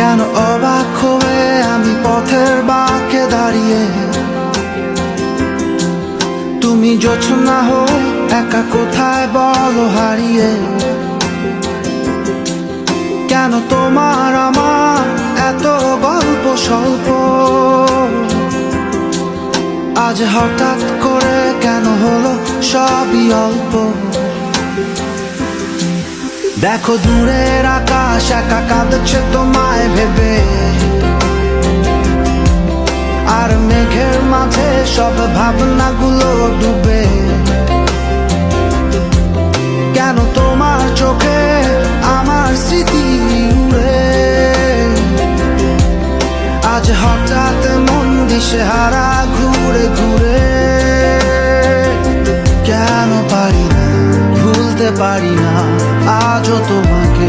কেন অবাক হয়ে আমি পথের বাঁকে দাঁড়িয়ে, তুমি জোছনা হয়ে একা কোথায় বলো হারিয়ে। কেন তোমার আমার এত গল্প স্বল্প, আজ হঠাৎ করে কেন হলো সবই অল্প। দেখো দূরের আকাশ একা কাঁদছে তোমায় ভেবে, আর মেঘের মাঝে সব ভাবনাগুলো ডুবে। কেন তোমার চোখে আমার স্মৃতি উড়ে, আজ হঠাৎ মন দিশেহারা ঘুরে ঘুরে। কেন পারি না, ভুলতে পারি না আজও তোমাকে।